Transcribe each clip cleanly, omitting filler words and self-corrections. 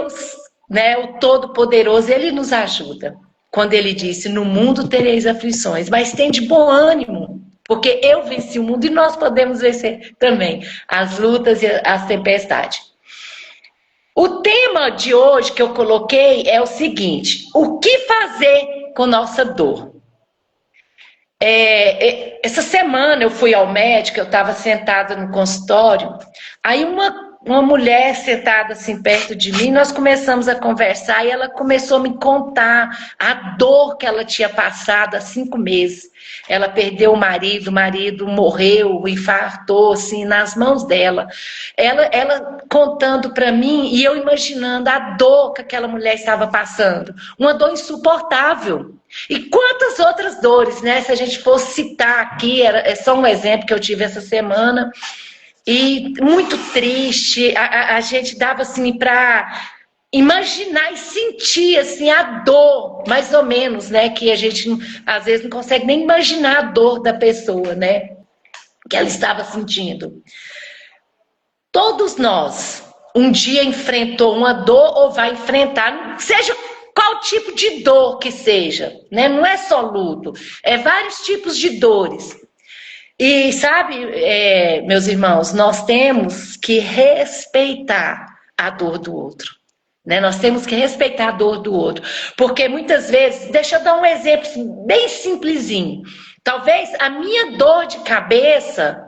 Deus, né, o Todo-Poderoso, Ele nos ajuda. Quando Ele disse, no mundo tereis aflições, mas tem de bom ânimo, porque eu venci o mundo e nós podemos vencer também as lutas e as tempestades. O tema de hoje que eu coloquei é o seguinte: o que fazer com nossa dor? Essa semana eu fui ao médico, eu estava sentada no consultório, aí uma mulher sentada assim perto de mim, nós começamos a conversar e ela começou a me contar a dor que ela tinha passado há 5 meses. Ela perdeu o marido morreu, infartou assim nas mãos dela. Ela contando para mim e eu imaginando a dor que aquela mulher estava passando, uma dor insuportável. E quantas outras dores, né? Se a gente fosse citar aqui, é só um exemplo que eu tive essa semana. E muito triste, a gente dava assim para imaginar e sentir assim a dor, mais ou menos, né? Que a gente às vezes não consegue nem imaginar a dor da pessoa, né? Que ela estava sentindo. Todos nós um dia enfrentou uma dor ou vai enfrentar, seja qual tipo de dor que seja, né? Não é só luto, é vários tipos de dores. E sabe, meus irmãos, nós temos que respeitar a dor do outro, né? Nós temos que respeitar a dor do outro, porque muitas vezes, deixa eu dar um exemplo bem simplesinho. Talvez a minha dor de cabeça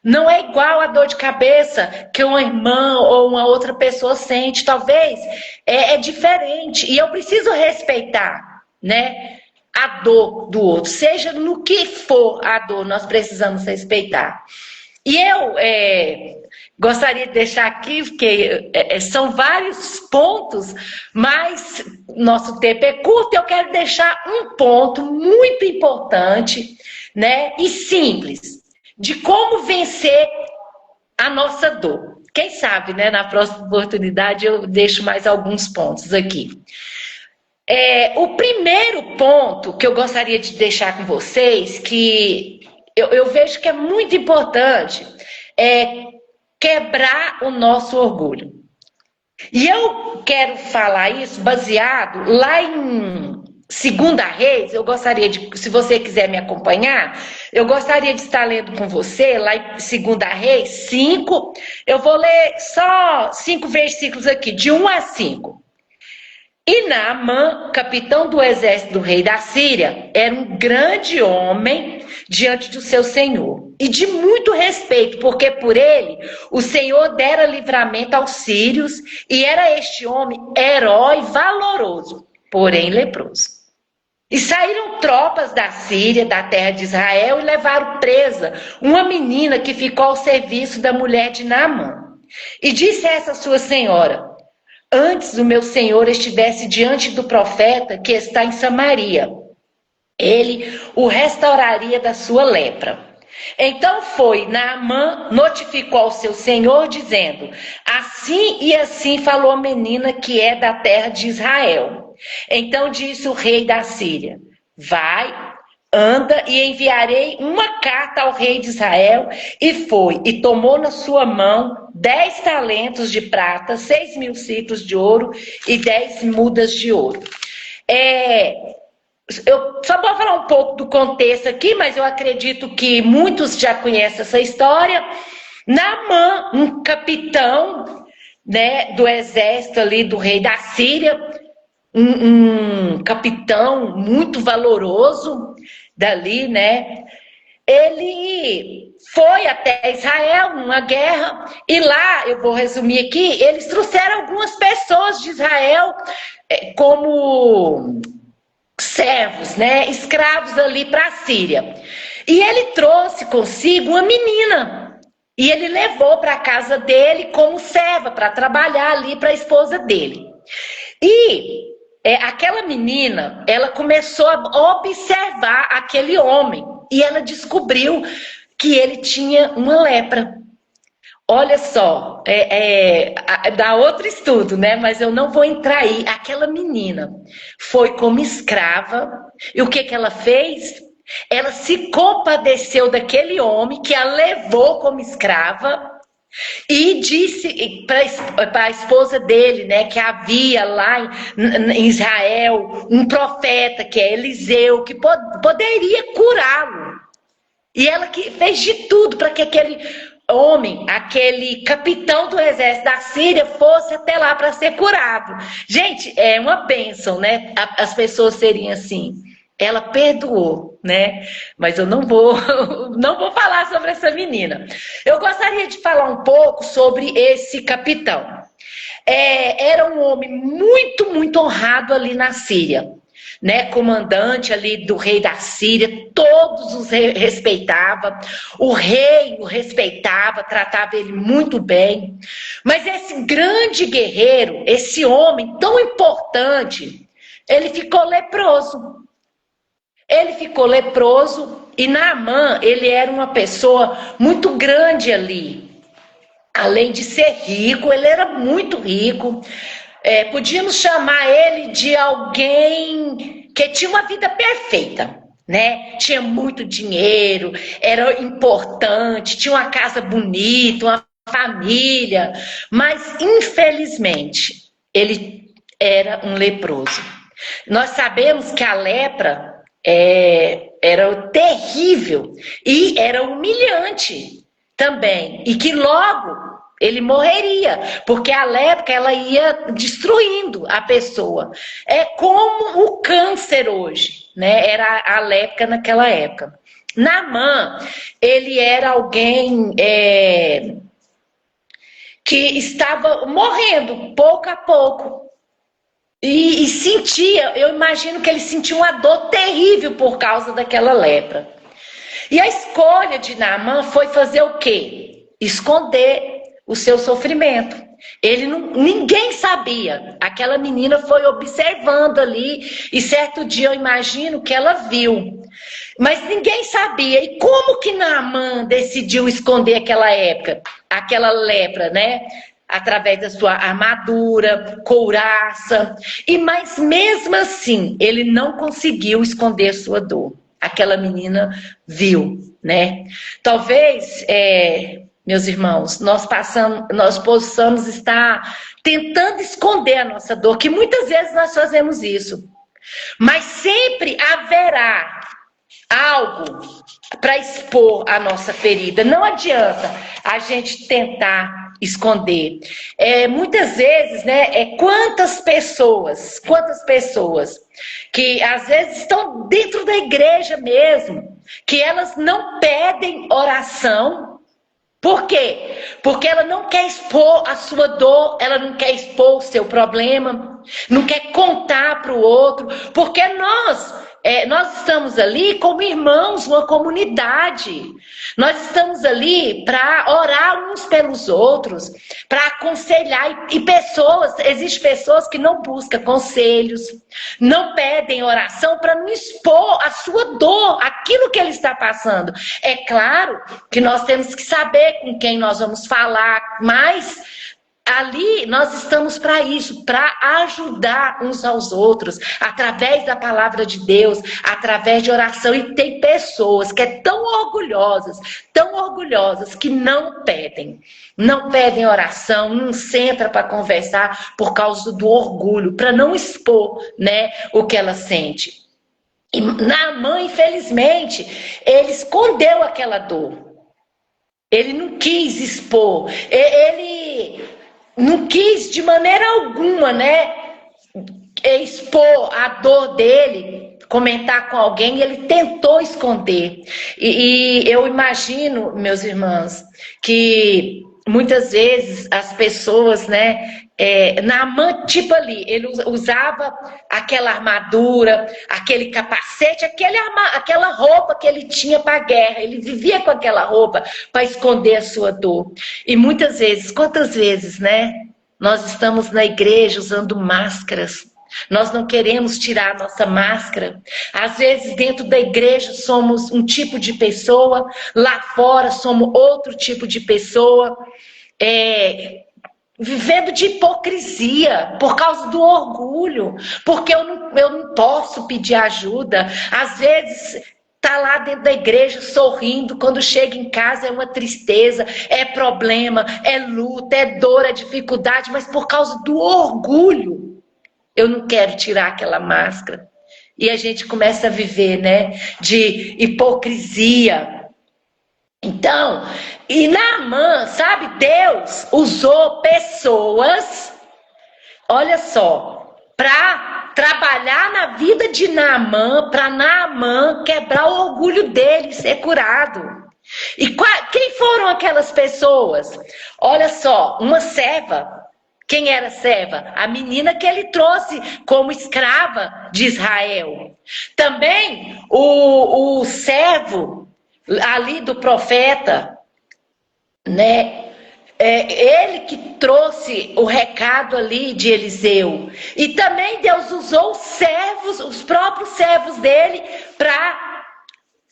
não é igual a dor de cabeça que uma irmã ou uma outra pessoa sente. Talvez é diferente e eu preciso respeitar, né? A dor do outro, seja no que for a dor, nós precisamos respeitar. E eu gostaria de deixar aqui, porque são vários pontos, mas nosso tempo é curto, eu quero deixar um ponto muito importante, né, e simples, de como vencer a nossa dor. Quem sabe, né, na próxima oportunidade eu deixo mais alguns pontos aqui. O primeiro ponto que eu gostaria de deixar com vocês, que eu vejo que é muito importante, é quebrar o nosso orgulho. E eu quero falar isso baseado lá em 2 Reis. Eu gostaria de, se você quiser me acompanhar, eu gostaria de estar lendo com você lá em 2 Reis 5. Eu vou ler só 5 versículos aqui, de 1 a 5. E Naamã, capitão do exército do rei da Síria, era um grande homem diante do seu senhor. E de muito respeito, porque por ele o Senhor dera livramento aos sírios, e era este homem herói valoroso, porém leproso. E saíram tropas da Síria, da terra de Israel, e levaram presa uma menina que ficou ao serviço da mulher de Naamã. E disse a essa sua senhora: antes o meu senhor estivesse diante do profeta que está em Samaria, ele o restauraria da sua lepra. Então foi, Naamã notificou ao seu senhor, dizendo: assim e assim falou a menina que é da terra de Israel. Então disse o rei da Síria: vai, anda, e enviarei uma carta ao rei de Israel. E foi, e tomou na sua mão 10 talentos de prata, 6.000 ciclos de ouro e 10 mudas de ouro. Eu só vou falar um pouco do contexto aqui, mas eu acredito que muitos já conhecem essa história. Naamã, um capitão, né, do exército ali do rei da Síria, um capitão muito valoroso dali, né? Ele foi até Israel numa guerra e lá, eu vou resumir aqui, eles trouxeram algumas pessoas de Israel como servos, né, escravos ali para a Síria. E ele trouxe consigo uma menina e ele levou para a casa dele como serva para trabalhar ali para a esposa dele. E aquela menina, ela começou a observar aquele homem e ela descobriu que ele tinha uma lepra. Olha só, dá outro estudo, né? Mas eu não vou entrar aí. Aquela menina foi como escrava e o que ela fez? Ela se compadeceu daquele homem que a levou como escrava E disse para a esposa dele, né, que havia lá em Israel um profeta, que é Eliseu, que poderia curá-lo. E ela que fez de tudo para que aquele homem, aquele capitão do exército da Síria, fosse até lá para ser curado. Gente, é uma bênção, né? As pessoas serem assim. Ela perdoou, né? Mas eu não vou, não vou falar sobre essa menina. Eu gostaria de falar um pouco sobre esse capitão. Era um homem muito, muito honrado ali na Síria, né? Comandante ali do rei da Síria, todos os respeitava, o rei o respeitava, tratava ele muito bem. Mas esse grande guerreiro, esse homem tão importante, ele ficou leproso. Ele ficou leproso e Naamã, ele era uma pessoa muito grande ali. Além de ser rico, ele era muito rico. Podíamos chamar ele de alguém que tinha uma vida perfeita, né? Tinha muito dinheiro, era importante, tinha uma casa bonita, uma família. Mas, infelizmente, ele era um leproso. Nós sabemos que a lepra era terrível e era humilhante também, e que logo ele morreria, porque a lepra ela ia destruindo a pessoa. É como o câncer hoje, né? Era a lepra naquela época. Naamã, ele era alguém que estava morrendo pouco a pouco. E sentia, eu imagino que ele sentia uma dor terrível por causa daquela lepra. E a escolha de Naamã foi fazer o quê? Esconder o seu sofrimento. Ninguém sabia. Aquela menina foi observando ali e certo dia eu imagino que ela viu. Mas ninguém sabia. E como que Naamã decidiu esconder aquela lepra, né? Através da sua armadura, couraça. Mas mesmo assim, ele não conseguiu esconder sua dor. Aquela menina viu, né? Talvez, meus irmãos, nós possamos estar tentando esconder a nossa dor, que muitas vezes nós fazemos isso. Mas sempre haverá algo para expor a nossa ferida. Não adianta a gente tentar esconder. Muitas vezes, né? Quantas pessoas que às vezes estão dentro da igreja mesmo, que elas não pedem oração. Por quê? Porque ela não quer expor a sua dor, ela não quer expor o seu problema, não quer contar para o outro, porque nós estamos ali como irmãos, uma comunidade. Nós estamos ali para orar uns pelos outros, para aconselhar. E existem pessoas que não buscam conselhos, não pedem oração para não expor a sua dor, aquilo que ele está passando. É claro que nós temos que saber com quem nós vamos falar, mas ali nós estamos para isso, para ajudar uns aos outros, através da palavra de Deus, através de oração. E tem pessoas que tão orgulhosas, que não pedem oração, não sentam para conversar por causa do orgulho, para não expor, né, o que ela sente. E Naamã, infelizmente, ele escondeu aquela dor. Ele não quis expor, ele não quis de maneira alguma, né, expor a dor dele, comentar com alguém, e ele tentou esconder. E eu imagino, meus irmãos, que muitas vezes as pessoas, né, Naamã, tipo ali, ele usava aquela armadura, aquele capacete, aquela roupa que ele tinha para a guerra. Ele vivia com aquela roupa para esconder a sua dor. E muitas vezes, quantas vezes, né? Nós estamos na igreja usando máscaras. Nós não queremos tirar a nossa máscara. Às vezes dentro da igreja somos um tipo de pessoa, lá fora somos outro tipo de pessoa. Vivendo de hipocrisia, por causa do orgulho, porque eu não posso pedir ajuda. Às vezes tá lá dentro da igreja sorrindo, quando chega em casa é uma tristeza, é problema, é luta, é dor, é dificuldade, mas por causa do orgulho, eu não quero tirar aquela máscara. E a gente começa a viver, né, de hipocrisia. Então, e Naamã, sabe, Deus usou pessoas, olha só, para trabalhar na vida de Naamã, para Naamã quebrar o orgulho dele, ser curado. E quem foram aquelas pessoas? Olha só, uma serva. Quem era serva? A menina que ele trouxe como escrava de Israel. Também o servo ali do profeta, né? Ele que trouxe o recado ali de Eliseu. E também Deus usou os servos, os próprios servos dele, para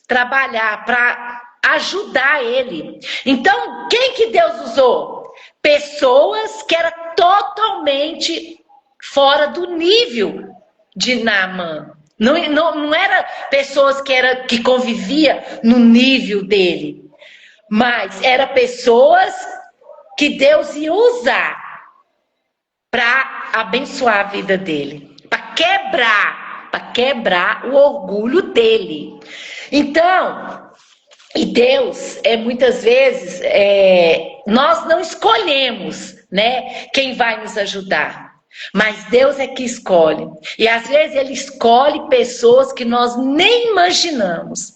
trabalhar, para ajudar ele. Então, quem que Deus usou? Pessoas que eram totalmente fora do nível de Naamã. Não era pessoas que convivia no nível dele, mas era pessoas que Deus ia usar para abençoar a vida dele, para quebrar o orgulho dele. Então, e Deus, muitas vezes, nós não escolhemos, né, quem vai nos ajudar. Mas Deus é que escolhe. E às vezes Ele escolhe pessoas que nós nem imaginamos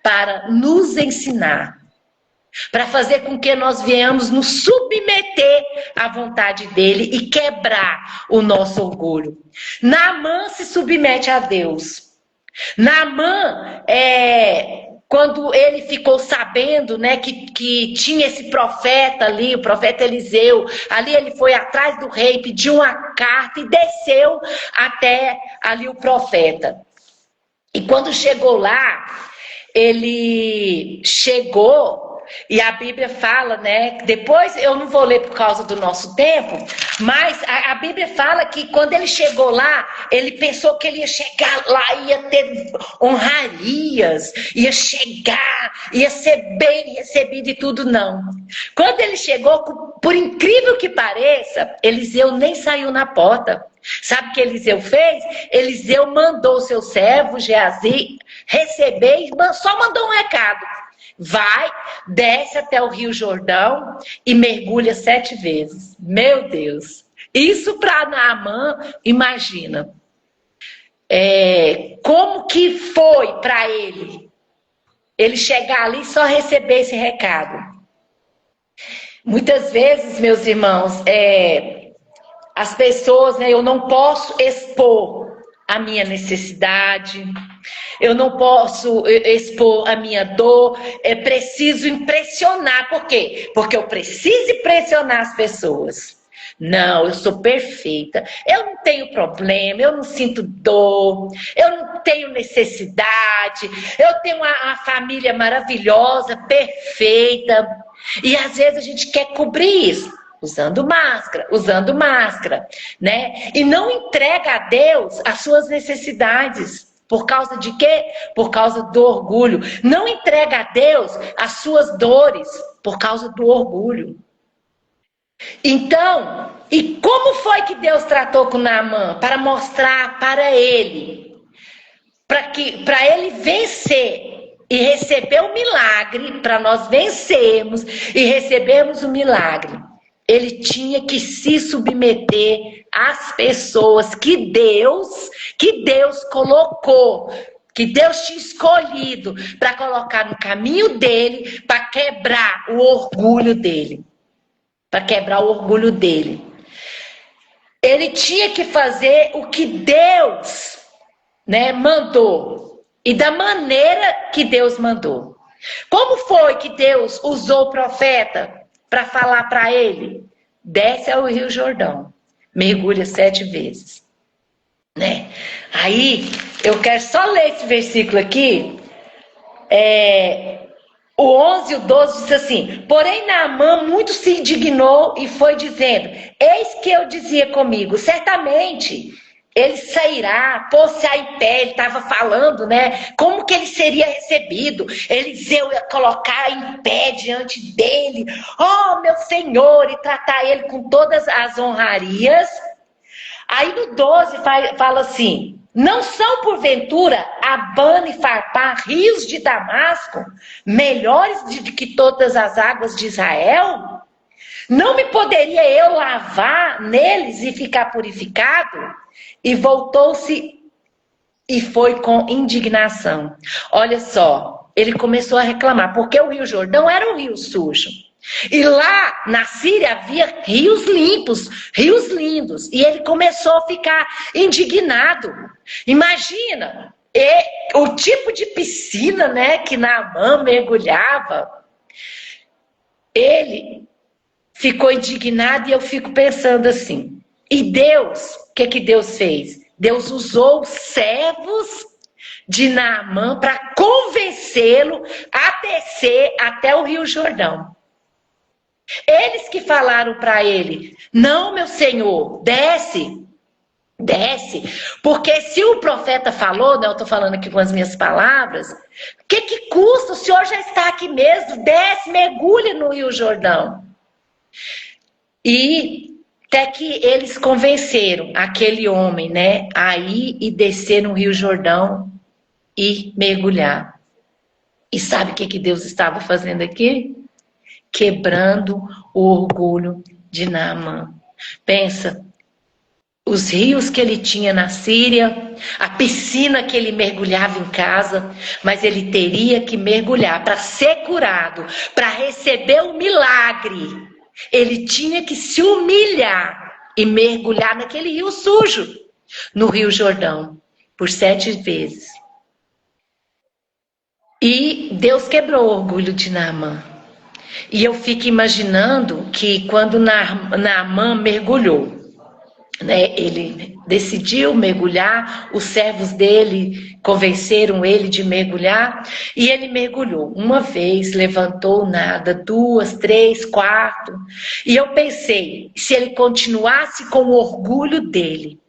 para nos ensinar. Para fazer com que nós venhamos nos submeter à vontade dEle e quebrar o nosso orgulho. Naamã se submete a Deus. Naamã, quando ele ficou sabendo, né, que tinha esse profeta ali, o profeta Eliseu, ali ele foi atrás do rei, pediu uma carta e desceu até ali o profeta. E quando chegou lá, ele chegou, e a Bíblia fala, né, depois eu não vou ler por causa do nosso tempo, mas a Bíblia fala que quando ele chegou lá, ele pensou que ele ia chegar lá, ia ter honrarias, ia chegar, ia ser bem recebido e tudo, não. Quando ele chegou, por incrível que pareça, Eliseu nem saiu na porta. Sabe o que Eliseu fez? Eliseu mandou o seu servo, Geazi, receber e só mandou um recado. Vai, desce até o Rio Jordão e mergulha 7 vezes. Meu Deus! Isso para Naamã, imagina. Como que foi para ele chegar ali e só receber esse recado? Muitas vezes, meus irmãos, as pessoas, né, eu não posso expor a minha necessidade, eu não posso expor a minha dor, é preciso impressionar. Por quê? Porque eu preciso impressionar as pessoas. Não, eu sou perfeita, eu não tenho problema, eu não sinto dor, eu não tenho necessidade, eu tenho uma família maravilhosa, perfeita. E às vezes a gente quer cobrir isso. Usando máscara, né? E não entrega a Deus as suas necessidades. Por causa de quê? Por causa do orgulho. Não entrega a Deus as suas dores por causa do orgulho. Então, e como foi que Deus tratou com Naamã? Para mostrar para ele, para ele vencer e receber o milagre, para nós vencermos e recebermos o milagre. Ele tinha que se submeter às pessoas que Deus colocou, que Deus tinha escolhido para colocar no caminho dele, para quebrar o orgulho dele. Para quebrar o orgulho dele. Ele tinha que fazer o que Deus, né, mandou. E da maneira que Deus mandou. Como foi que Deus usou o profeta para falar para ele? Desce ao Rio Jordão, mergulha 7 vezes, né? Aí, eu quero só ler esse versículo aqui, o 11 e o 12 diz assim: porém Naamã muito se indignou e foi dizendo: eis que eu dizia comigo, certamente ele sairá, pôr-se-á em pé, ele estava falando, né? Como que ele seria recebido? Eliseu ia colocar em pé diante dele, oh meu Senhor, e tratar ele com todas as honrarias. Aí no 12 fala assim, não são porventura Abana e Farpá, rios de Damasco, melhores do que todas as águas de Israel? Não me poderia eu lavar neles e ficar purificado? E voltou-se e foi com indignação. Olha só, ele começou a reclamar, porque o Rio Jordão era um rio sujo. E lá na Síria havia rios limpos, rios lindos. E ele começou a ficar indignado. Imagina, o tipo de piscina, né, que Naamã mergulhava. Ele ficou indignado e eu fico pensando assim. E Deus, o que Deus fez? Deus usou os servos de Naamã para convencê-lo a descer até o Rio Jordão. Eles que falaram para ele, não, meu senhor, desce, desce. Porque se o profeta falou, né, eu estou falando aqui com as minhas palavras, o que custa? O senhor já está aqui mesmo, desce, mergulhe no Rio Jordão. E até que eles convenceram aquele homem, né, a ir e descer no Rio Jordão e mergulhar. E sabe o que Deus estava fazendo aqui? Quebrando o orgulho de Naamã. Pensa, os rios que ele tinha na Síria, a piscina que ele mergulhava em casa, mas ele teria que mergulhar para ser curado, para receber o milagre. Ele tinha que se humilhar e mergulhar naquele rio sujo, no Rio Jordão, por 7 vezes. E Deus quebrou o orgulho de Naamã. E eu fico imaginando que quando Naamã mergulhou, né, ele decidiu mergulhar, os servos dele convenceram ele de mergulhar, e ele mergulhou. Uma vez, levantou nada, 2, 3, 4. E eu pensei, se ele continuasse com o orgulho dele,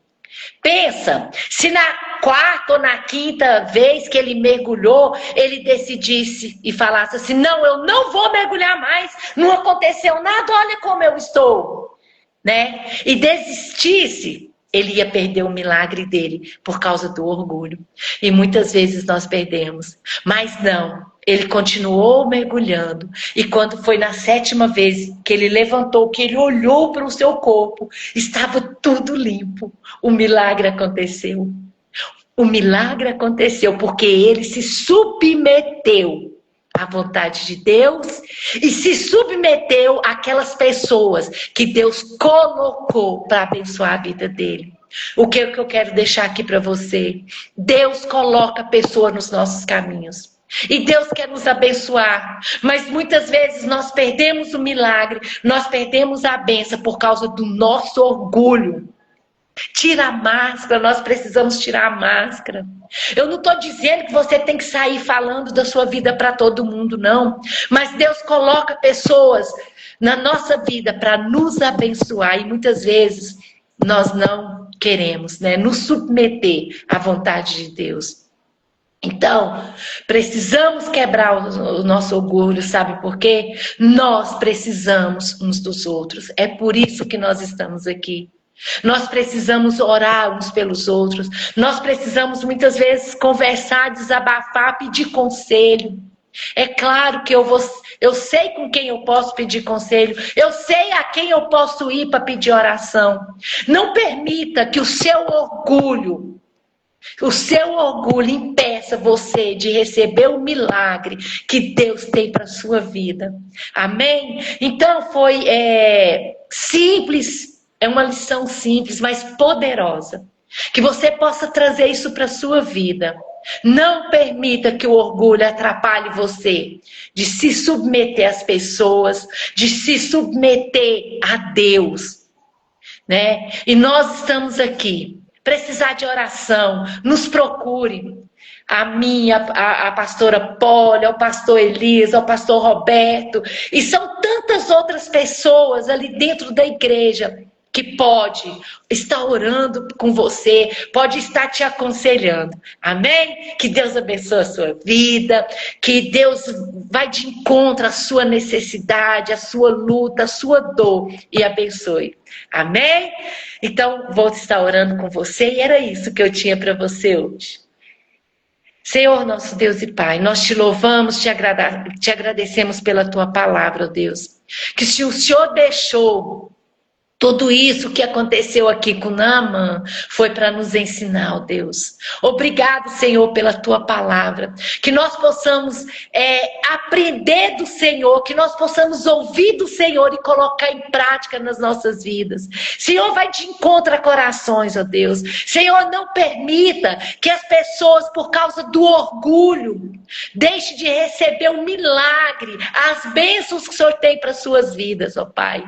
pensa, se na 4ª ou na 5ª vez que ele mergulhou, ele decidisse e falasse assim, não, eu não vou mergulhar mais, não aconteceu nada, olha como eu estou, né? E desistisse, ele ia perder o milagre dele por causa do orgulho. E muitas vezes nós perdemos, mas não. Ele continuou mergulhando. E quando foi na 7ª vez que ele levantou, que ele olhou para o seu corpo, estava tudo limpo. O milagre aconteceu. O milagre aconteceu porque ele se submeteu à vontade de Deus e se submeteu àquelas pessoas que Deus colocou para abençoar a vida dele. O que eu quero deixar aqui para você? Deus coloca pessoas nos nossos caminhos. E Deus quer nos abençoar, mas muitas vezes nós perdemos o milagre, nós perdemos a bênção por causa do nosso orgulho. Tira a máscara, nós precisamos tirar a máscara. Eu não estou dizendo que você tem que sair falando da sua vida para todo mundo, não. Mas Deus coloca pessoas na nossa vida para nos abençoar e muitas vezes nós não queremos, né, nos submeter à vontade de Deus. Então, precisamos quebrar o nosso orgulho, sabe por quê? Nós precisamos uns dos outros. É por isso que nós estamos aqui. Nós precisamos orar uns pelos outros. Nós precisamos muitas vezes conversar, desabafar, pedir conselho. É claro que eu sei com quem eu posso pedir conselho. Eu sei a quem eu posso ir para pedir oração. Não permita que o seu orgulho impeça você de receber o milagre que Deus tem para a sua vida. Amém? Então foi simples. É uma lição simples, mas poderosa. Que você possa trazer isso para a sua vida. Não permita que o orgulho atrapalhe você de se submeter às pessoas, de se submeter a Deus, né? E nós estamos aqui. Precisar de oração, nos procure. A minha, a pastora Polly, o pastor Elisa, o pastor Roberto. E são tantas outras pessoas ali dentro da igreja que pode estar orando com você, pode estar te aconselhando. Amém? Que Deus abençoe a sua vida, que Deus vai de encontro à sua necessidade, à sua luta, à sua dor e abençoe. Amém? Então, vou estar orando com você e era isso que eu tinha para você hoje. Senhor, nosso Deus e Pai, nós te louvamos, te agradecemos pela tua palavra, ó Deus. Que se o Senhor deixou tudo isso que aconteceu aqui com Naamã foi para nos ensinar, ó Deus. Obrigado, Senhor, pela tua palavra. Que nós possamos aprender do Senhor, que nós possamos ouvir do Senhor e colocar em prática nas nossas vidas. Senhor, vai de encontro a corações, ó Deus. Senhor, não permita que as pessoas, por causa do orgulho, deixem de receber o milagre, as bênçãos que o Senhor tem para suas vidas, ó Pai.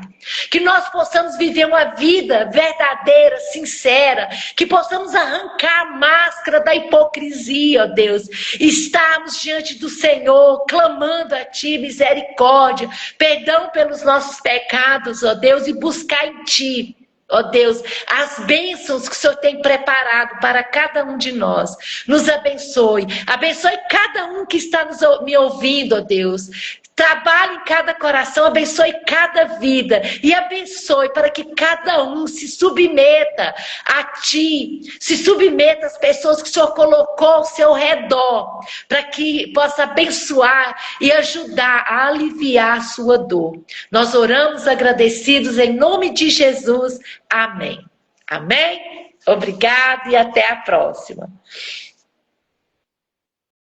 Que nós possamos viver uma vida verdadeira, sincera, que possamos arrancar a máscara da hipocrisia, ó Deus, estarmos diante do Senhor, clamando a Ti misericórdia, perdão pelos nossos pecados, ó Deus, e buscar em Ti, ó Deus, as bênçãos que o Senhor tem preparado para cada um de nós. Nos abençoe, abençoe cada um que está me ouvindo, ó Deus. Trabalhe em cada coração, abençoe cada vida e abençoe para que cada um se submeta a Ti, se submeta às pessoas que o Senhor colocou ao seu redor, para que possa abençoar e ajudar a aliviar a sua dor. Nós oramos agradecidos em nome de Jesus. Amém. Amém? Obrigada e até a próxima.